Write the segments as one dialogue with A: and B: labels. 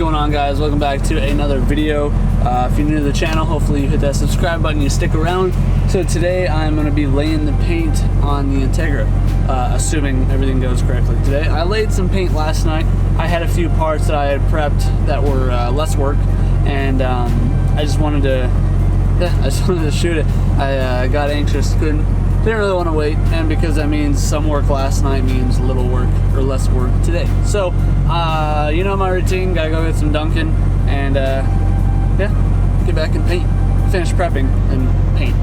A: going on, guys? Welcome back to another video. If you're new to the channel, hopefully you hit that subscribe button, you stick around. So today I'm going to be laying the paint on the Integra, assuming everything goes correctly today. I laid some paint last night. I had a few parts that I had prepped that were less work, and I just wanted to shoot it. I got anxious, didn't really want to wait, and because that means some work last night means little work or less work today. So, you know my routine, gotta go get some Dunkin' and yeah, get back and paint. Finish prepping and paint.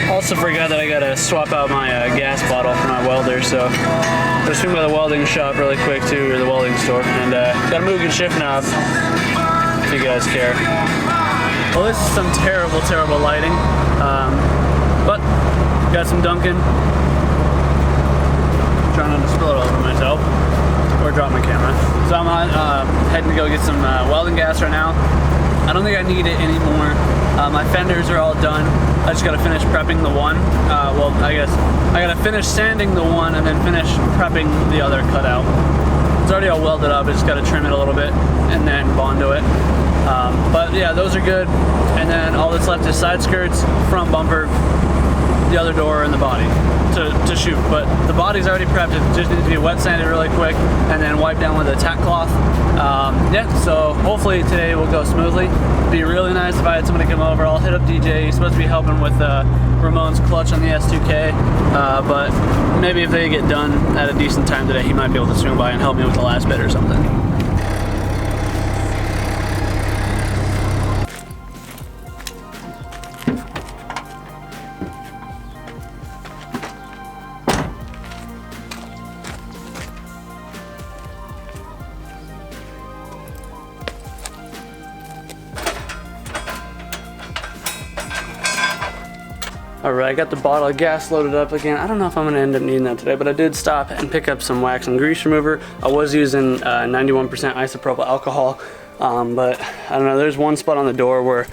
A: Also forgot that I gotta swap out my gas bottle for my welder, so I'm gonna swing by the welding shop really quick too, or the welding store, and gotta move and shift knob if you guys care. Well, this is some terrible lighting, but got some Dunkin'. Trying not to spill it all over myself or drop my camera. So I'm heading to go get some welding gas right now. I don't think I need it anymore. My fenders are all done. I just gotta finish prepping the one. Well, I guess I gotta finish sanding the one and then finish prepping the other cutout. It's already all welded up. I just gotta trim it a little bit and then Bondo it. But yeah, those are good. And then all that's left is side skirts, front bumper, the other door, and the body to shoot. But the body's already prepped. It just needs to be wet sanded really quick and then wiped down with a tack cloth. Yeah, so hopefully today will go smoothly. It'd be really nice if I had somebody come over. I'll hit up DJ. He's supposed to be helping with Ramon's clutch on the S2K, but maybe if they get done at a decent time today, he might be able to swing by and help me with the last bit or something. Alright, I got the bottle of gas loaded up again. I don't know if I'm going to end up needing that today, but I did stop and pick up some wax and grease remover. I was using 91% isopropyl alcohol, but I don't know, there's one spot on the door where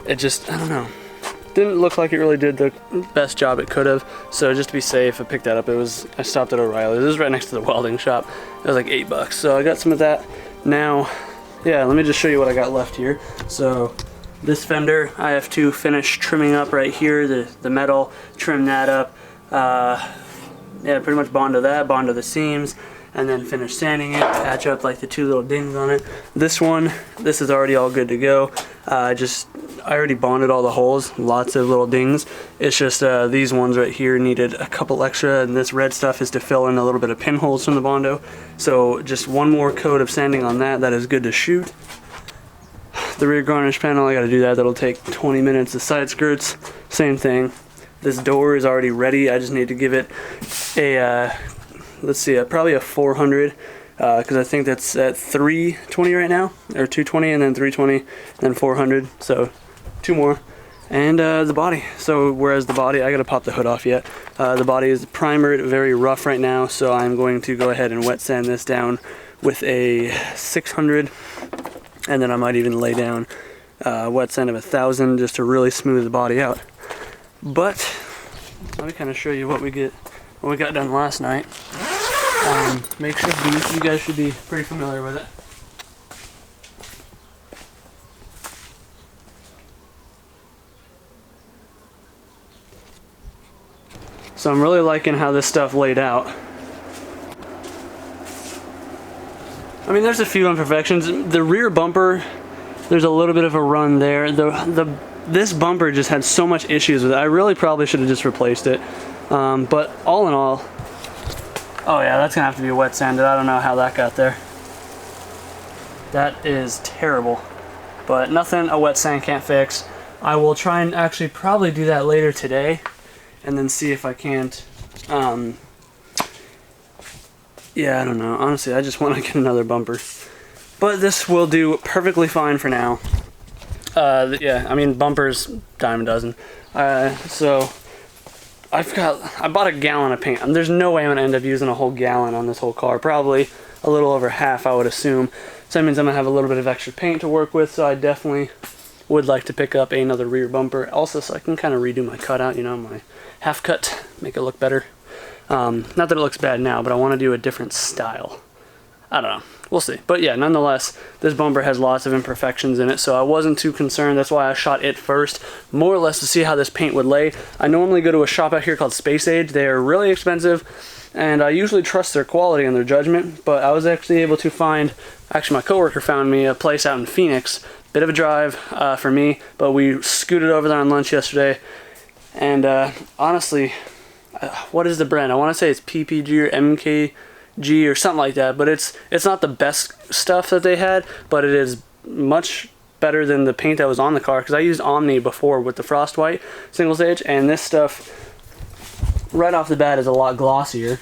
A: it just, I don't know, didn't look like it really did the best job it could have. So just to be safe, I picked that up. I stopped at O'Reilly's. This is right next to the welding shop. It was like $8. So I got some of that. Now, yeah, let me just show you what I got left here. So this fender, I have to finish trimming up right here, the metal, trim that up, yeah, pretty much Bondo that, Bondo the seams, and then finish sanding it, patch up like the two little dings on it. This is already all good to go. I already bonded all the holes, lots of little dings. It's just these ones right here needed a couple extra, and this red stuff is to fill in a little bit of pinholes from the Bondo. So just one more coat of sanding on that, that is good to shoot. The rear garnish panel, I gotta do that. That'll take 20 minutes. The side skirts, same thing. This door is already ready. I just need to give it a, let's see, probably a 400, because I think that's at 320 right now, or 220 and then 320 and then 400. So 2 more. And the body. So whereas the body, I gotta pop the hood off yet. The body is primered, very rough right now. So I'm going to go ahead and wet sand this down with a 600. And then I might even lay down wet sand of 1,000 just to really smooth the body out. But let me kind of show you what we got done last night. You guys should be pretty familiar with it. So I'm really liking how this stuff laid out. I mean, there's a few imperfections. The rear bumper, there's a little bit of a run there. This bumper just had so much issues with it. I really probably should have just replaced it. But all in all, oh yeah, that's gonna have to be wet sanded. I don't know how that got there. That is terrible. But nothing a wet sand can't fix. I will try and actually probably do that later today, and then see if I can't. Yeah, I don't know. Honestly, I just want to get another bumper. But this will do perfectly fine for now. Yeah, I mean, bumpers, dime a dozen. So, I bought a gallon of paint. There's no way I'm going to end up using a whole gallon on this whole car. Probably a little over half, I would assume. So that means I'm going to have a little bit of extra paint to work with. So I definitely would like to pick up another rear bumper. Also, so I can kind of redo my cutout, you know, my half cut, make it look better. Not that it looks bad now, but I want to do a different style. I don't know. We'll see. But yeah, nonetheless, this bumper has lots of imperfections in it, so I wasn't too concerned. That's why I shot it first, more or less to see how this paint would lay. I normally go to a shop out here called Space Age. They are really expensive, and I usually trust their quality and their judgment, but I was actually able to find, actually my coworker found me a place out in Phoenix. Bit of a drive for me, but we scooted over there on lunch yesterday, and honestly, what is the brand? I want to say it's PPG or MKG or something like that, but it's not the best stuff that they had, but it is much better than the paint that was on the car, because I used Omni before with the Frost White single stage, and this stuff right off the bat is a lot glossier.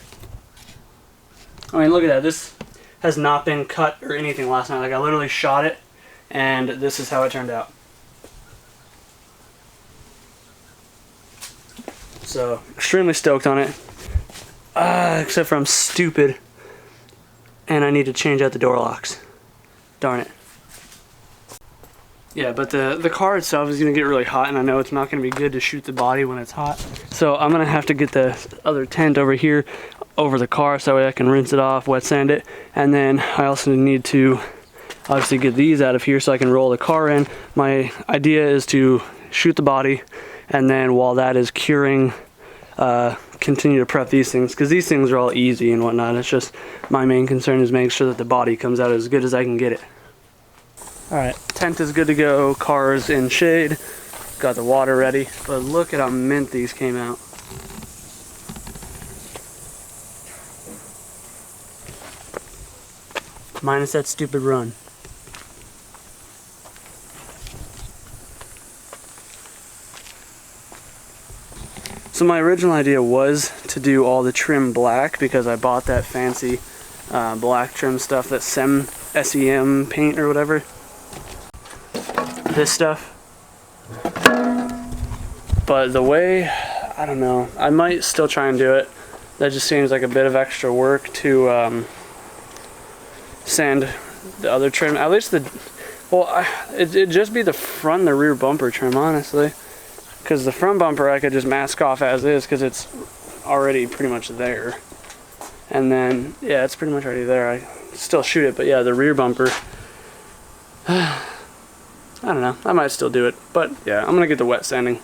A: I mean, look at that. This has not been cut or anything last night. Like, I literally shot it, and this is how it turned out. So, extremely stoked on it. Except for I'm stupid and I need to change out the door locks. Darn it. Yeah, but the car itself is going to get really hot, and I know it's not going to be good to shoot the body when it's hot. So I'm going to have to get the other tent over here over the car so that way I can rinse it off, wet sand it, and then I also need to obviously get these out of here so I can roll the car in. My idea is to shoot the body, and then while that is curing, continue to prep these things, because these things are all easy and whatnot. It's just my main concern is making sure that the body comes out as good as I can get it. Alright, tent is good to go, car's in shade, got the water ready, but look at how mint these came out. Minus that stupid run. So my original idea was to do all the trim black, because I bought that fancy black trim stuff, that SEM paint or whatever. This stuff. But the way, I don't know, I might still try and do it. That just seems like a bit of extra work to sand the other trim. At least it'd just be the front and the rear bumper trim, honestly. Because the front bumper I could just mask off as is, because it's already pretty much there. And then, yeah, it's pretty much already there. I still shoot it, but yeah, the rear bumper, I don't know, I might still do it. But yeah, I'm gonna get the wet sanding.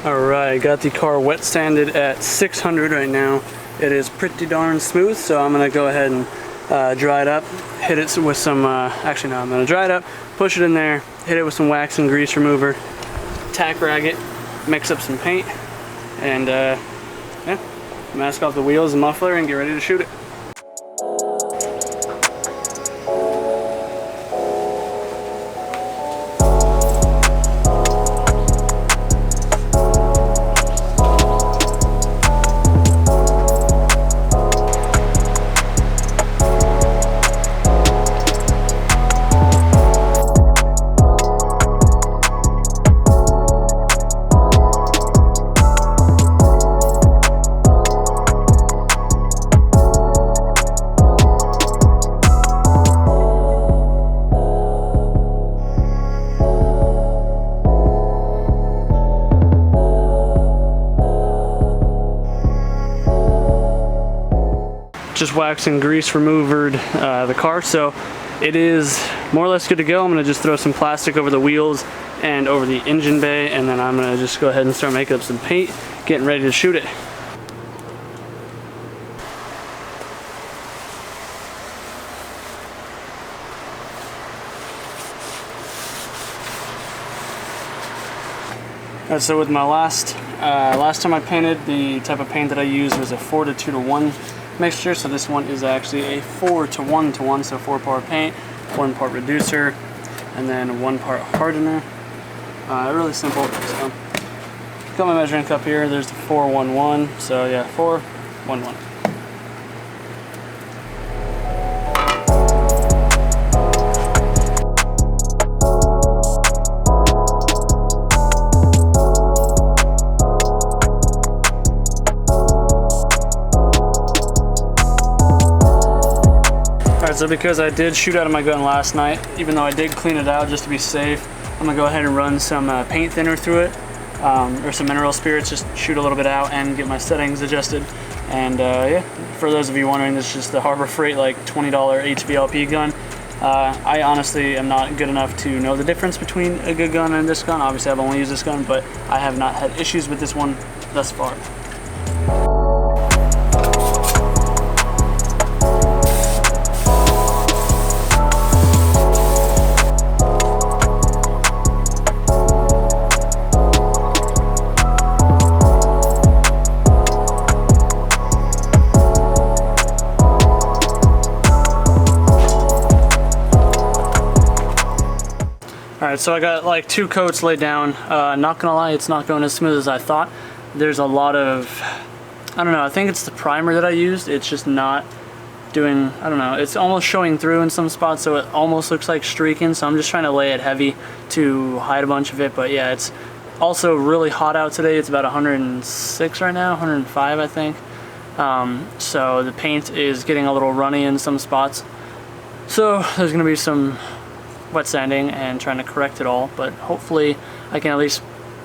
A: Alright, got the car wet sanded at 600 right now. It is pretty darn smooth, so I'm going to go ahead and dry it up, hit it with some, actually no, I'm going to dry it up, push it in there, hit it with some wax and grease remover, tack rag it, mix up some paint, and yeah, mask off the wheels and muffler and get ready to shoot it. Just wax and grease removered the car, so it is more or less good to go. I'm going to just throw some plastic over the wheels and over the engine bay, and then I'm going to just go ahead and start making up some paint, getting ready to shoot it. So with my last time I painted, the type of paint that I used was a 4 to 2 to 1 mixture. So this one is actually a 4:1:1, so 4-part paint, 1-part reducer, and then 1-part hardener. Really simple. So got my measuring cup here. There's the 4:1:1. So yeah, 4:1:1. Alright, so because I did shoot out of my gun last night, even though I did clean it out just to be safe, I'm gonna go ahead and run some paint thinner through it, or some mineral spirits, just shoot a little bit out and get my settings adjusted. And yeah, for those of you wondering, this is just the Harbor Freight like $20 HVLP gun. I honestly am not good enough to know the difference between a good gun and this gun. Obviously I've only used this gun, but I have not had issues with this one thus far. Alright, so I got like 2 coats laid down. Not gonna lie, it's not going as smooth as I thought. There's a lot of, I don't know, I think it's the primer that I used. It's just not doing, I don't know, it's almost showing through in some spots, so it almost looks like streaking. So I'm just trying to lay it heavy to hide a bunch of it. But yeah, it's also really hot out today. It's about 106 right now, 105 I think. So the paint is getting a little runny in some spots. So there's gonna be some wet sanding and trying to correct it all, but hopefully I can at least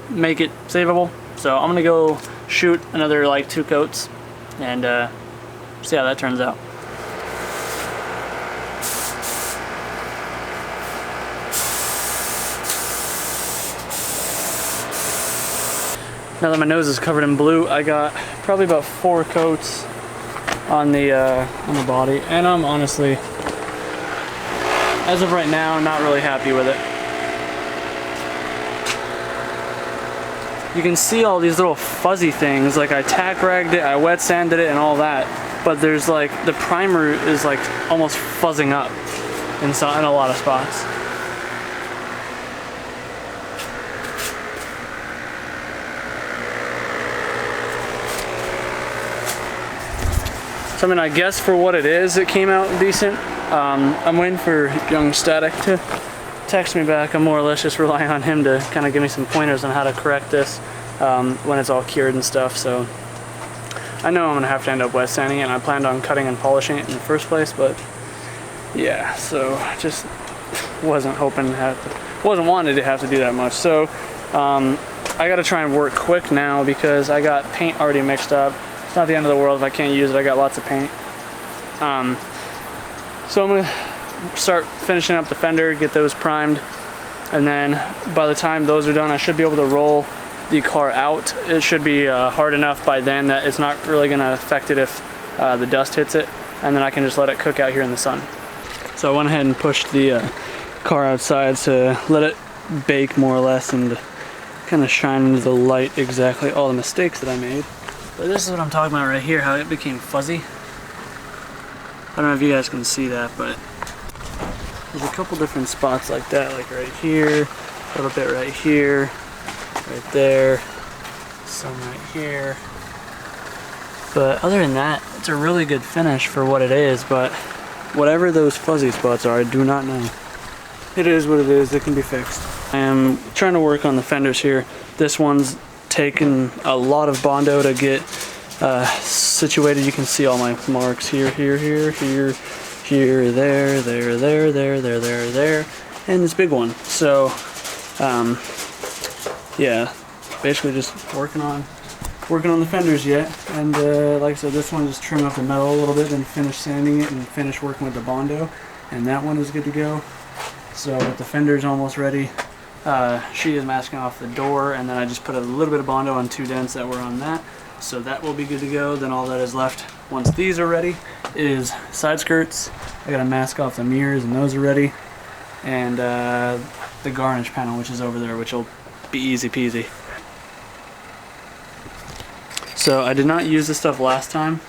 A: make it savable. So I'm gonna go shoot another like 2 coats and see how that turns out. Now that my nose is covered in blue, I got probably about 4 coats on the body, and I'm honestly, as of right now, not really happy with it. You can see all these little fuzzy things, like I tack ragged it, I wet sanded it and all that, but there's like, the primer is like almost fuzzing up in a lot of spots. So I mean, I guess for what it is, it came out decent. I'm waiting for young Static to text me back. I'm more or less just relying on him to kind of give me some pointers on how to correct this when it's all cured and stuff. So I know I'm gonna have to end up wet sanding it, and I planned on cutting and polishing it in the first place, but yeah, so just wasn't wanting to have to do that much. So I gotta try and work quick now because I got paint already mixed up. It's not the end of the world if I can't use it. I got lots of paint. So I'm gonna start finishing up the fender, get those primed, and then by the time those are done, I should be able to roll the car out. It should be hard enough by then that it's not really gonna affect it if the dust hits it, and then I can just let it cook out here in the sun. So I went ahead and pushed the car outside to let it bake more or less and kind of shine into the light exactly all the mistakes that I made. But this is what I'm talking about right here, how it became fuzzy. I don't know if you guys can see that, but there's a couple different spots like that, like right here, a little bit right here, right there, some right here. But other than that, it's a really good finish for what it is, but whatever those fuzzy spots are, I do not know. It is what it is, it can be fixed. I am trying to work on the fenders here. This one's taken a lot of Bondo to get situated. You can see all my marks here, here, here, here, here, there, there, there, there, there, there, there, and this big one. So yeah, basically just working on the fenders yet. And like I said, this one just trim up the metal a little bit and finish sanding it and finish working with the Bondo, and that one is good to go. So with the fenders almost ready, she is masking off the door, and then I just put a little bit of Bondo on 2 dents that were on that, so that will be good to go. Then all that is left once these are ready is side skirts. I gotta mask off the mirrors, and those are ready, and the garnish panel, which is over there, which will be easy peasy. So I did not use this stuff last time,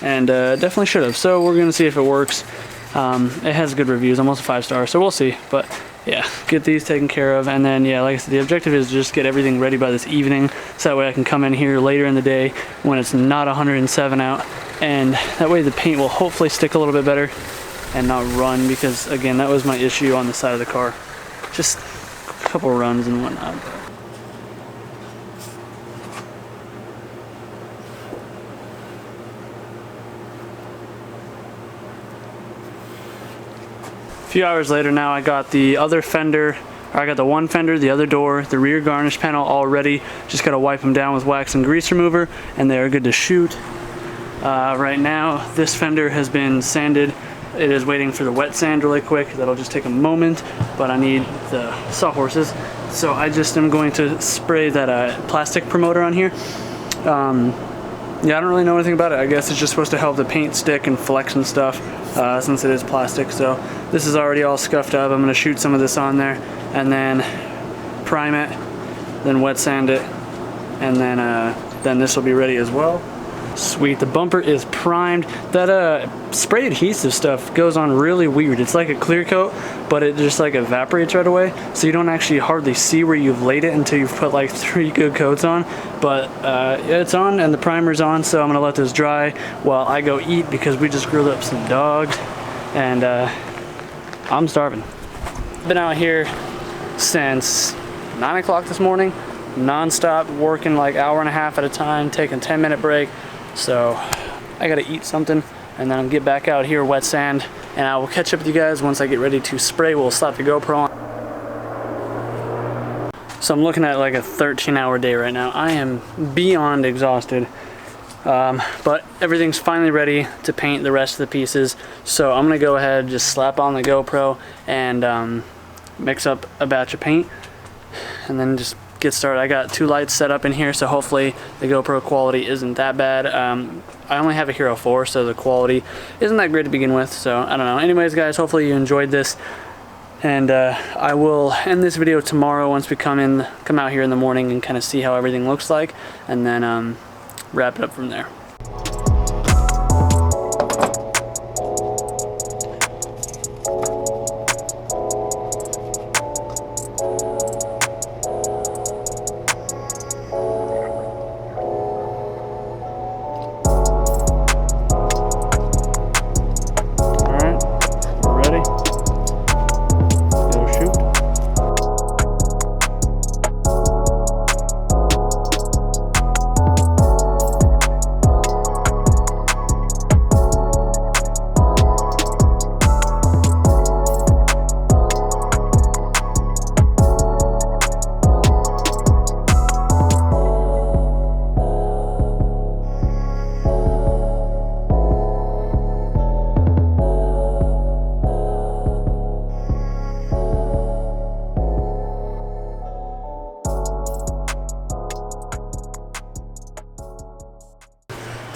A: and definitely should have. So we're gonna see if it works. It has good reviews, almost a 5-star, so we'll see. But yeah, get these taken care of, and then yeah, like I said, the objective is to just get everything ready by this evening, so that way I can come in here later in the day when it's not 107 out, and that way the paint will hopefully stick a little bit better and not run, because again, that was my issue on the side of the car. Just a couple runs and whatnot. A few hours later now, I got the other fender, or I got the one fender, the other door, the rear garnish panel all ready. Just gotta wipe them down with wax and grease remover, and they're good to shoot. Right now, this fender has been sanded. It is waiting for the wet sand really quick. That'll just take a moment, but I need the sawhorses. So I just am going to spray that plastic promoter on here. Yeah, I don't really know anything about it. I guess it's just supposed to help the paint stick and flex and stuff, since it is plastic. So this is already all scuffed up. I'm gonna shoot some of this on there and then prime it, then wet sand it, and then this will be ready as well. Sweet, the bumper is primed. That spray adhesive stuff goes on really weird. It's like a clear coat, but it just like evaporates right away, so you don't actually hardly see where you've laid it until you've put like 3 good coats on. But it's on and the primer's on, so I'm gonna let this dry while I go eat, because we just grilled up some dogs and I'm starving. Been out here since 9 o'clock this morning, non-stop, working like hour and a half at a time, taking 10-minute break. So I gotta eat something and then I'll get back out here, wet sand, and I will catch up with you guys once I get ready to spray. We'll slap the GoPro on. So I'm looking at like a 13-hour day right now. I am beyond exhausted, but everything's finally ready to paint the rest of the pieces. So I'm gonna go ahead, just slap on the GoPro and mix up a batch of paint and then just get started. I got 2 lights set up in here, so hopefully the GoPro quality isn't that bad. I only have a Hero 4, so the quality isn't that great to begin with, so I don't know. Anyways guys, hopefully you enjoyed this, and I will end this video tomorrow once we come out here in the morning and kind of see how everything looks like, and then wrap it up from there.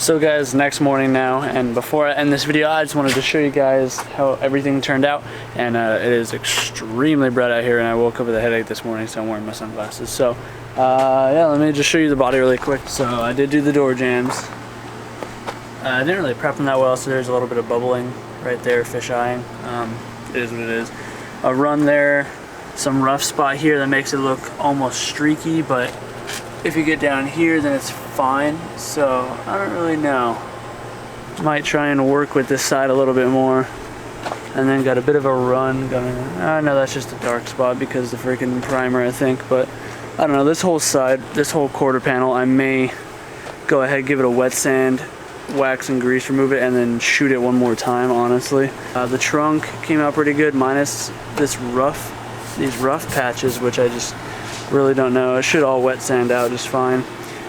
A: So guys, next morning now, and before I end this video, I just wanted to show you guys how everything turned out. And it is extremely bright out here, and I woke up with a headache this morning, so I'm wearing my sunglasses. So yeah, let me just show you the body really quick. So I did do the door jambs. I didn't really prep them that well, so there's a little bit of bubbling right there, fish eyeing. It is what it is. A run there, some rough spot here that makes it look almost streaky, but if you get down here, then it's fine. So I don't really know. Might try and work with this side a little bit more. And then got a bit of a run going. I know that's just a dark spot because the freaking primer, I think. But I don't know. This whole side, this whole quarter panel, I may go ahead, give it a wet sand, wax and grease, remove it, and then shoot it one more time. Honestly, the trunk came out pretty good, minus these rough patches, which I just really don't know. It should all wet sand out just fine.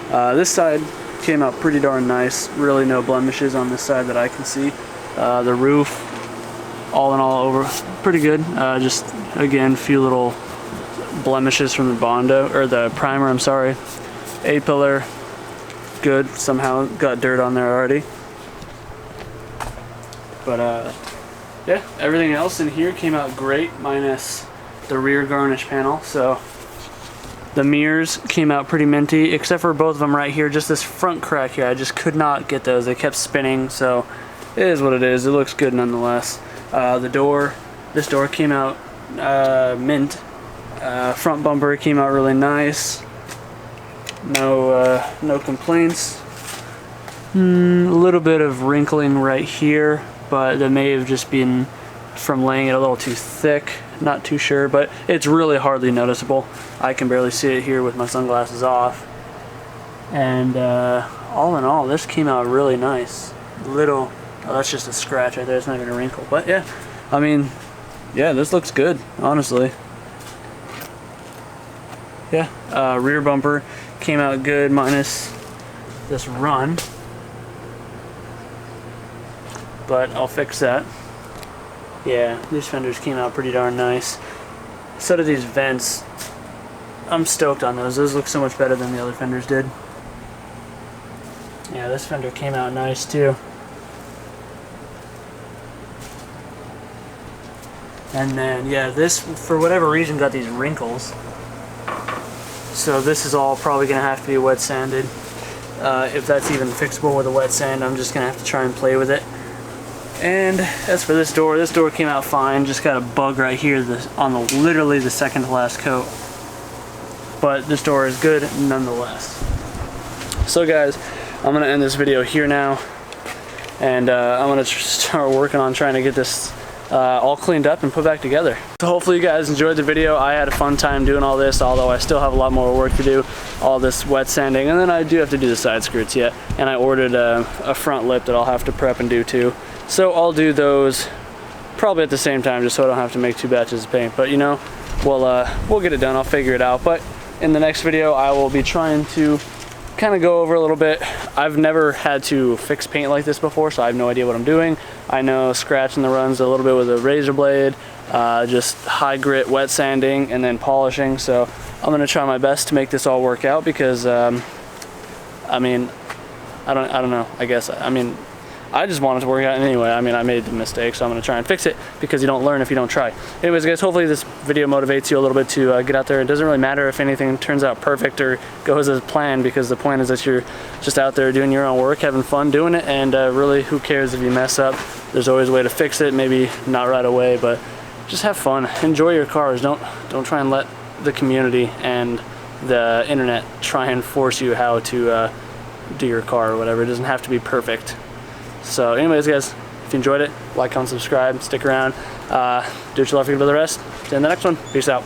A: This side came out pretty darn nice. Really no blemishes on this side that I can see. The roof, all in all, over pretty good. Just again, few little blemishes from the Bondo, or the primer, I'm sorry. A-pillar, good. Somehow got dirt on there already. But yeah, everything else in here came out great, minus the rear garnish panel. So The mirrors came out pretty minty, except for both of them right here. Just this front crack here, I just could not get those. They kept spinning, so it is what it is. It looks good nonetheless. The door, this door came out mint. Front bumper came out really nice. No complaints. A little bit of wrinkling right here, but that may have just been from laying it a little too thick. Not too sure, but it's really hardly noticeable. I can barely see it here with my sunglasses off. And all in all, this came out really nice. Oh, that's just a scratch right there. It's not even a wrinkle. But yeah, I mean, yeah, this looks good, honestly. Yeah, rear bumper came out good minus this run. But I'll fix that. Yeah, these fenders came out pretty darn nice. So did these vents. I'm stoked on those. Those look so much better than the other fenders did. Yeah, this fender came out nice too. And then, yeah, this, for whatever reason, got these wrinkles. So this is all probably going to have to be wet sanded. If that's even fixable with a wet sand, I'm just going to have to try and play with it. And as for this door came out fine. Just got a bug right here on literally the second to last coat. But this door is good nonetheless. So guys, I'm going to end this video here now. And I'm going to start working on trying to get this all cleaned up and put back together. So hopefully you guys enjoyed the video. I had a fun time doing all this, although I still have a lot more work to do. All this wet sanding, and then I do have to do the side skirts yet. And I ordered a front lip that I'll have to prep and do too. So I'll do those probably at the same time, just so I don't have to make 2 batches of paint. But you know, we'll get it done. I'll figure it out. But in the next video, I will be trying to kind of go over a little bit. I've never had to fix paint like this before, so I have no idea what I'm doing. I know scratching the runs a little bit with a razor blade, just high grit wet sanding, and then polishing. So I'm gonna try my best to make this all work out because I mean, I don't know. I just want it to work out anyway. I mean, I made the mistake, so I'm gonna try and fix it because you don't learn if you don't try. Anyways, guys, hopefully this video motivates you a little bit to get out there. It doesn't really matter if anything turns out perfect or goes as planned, because the point is that you're just out there doing your own work, having fun doing it, and really, who cares if you mess up? There's always a way to fix it. Maybe not right away, but just have fun. Enjoy your cars. Don't try and let the community and the internet try and force you how to do your car or whatever. It doesn't have to be perfect. So anyways, guys, if you enjoyed it, like, comment, subscribe, stick around, do what you love, forget about the rest. See you in the next one. Peace out.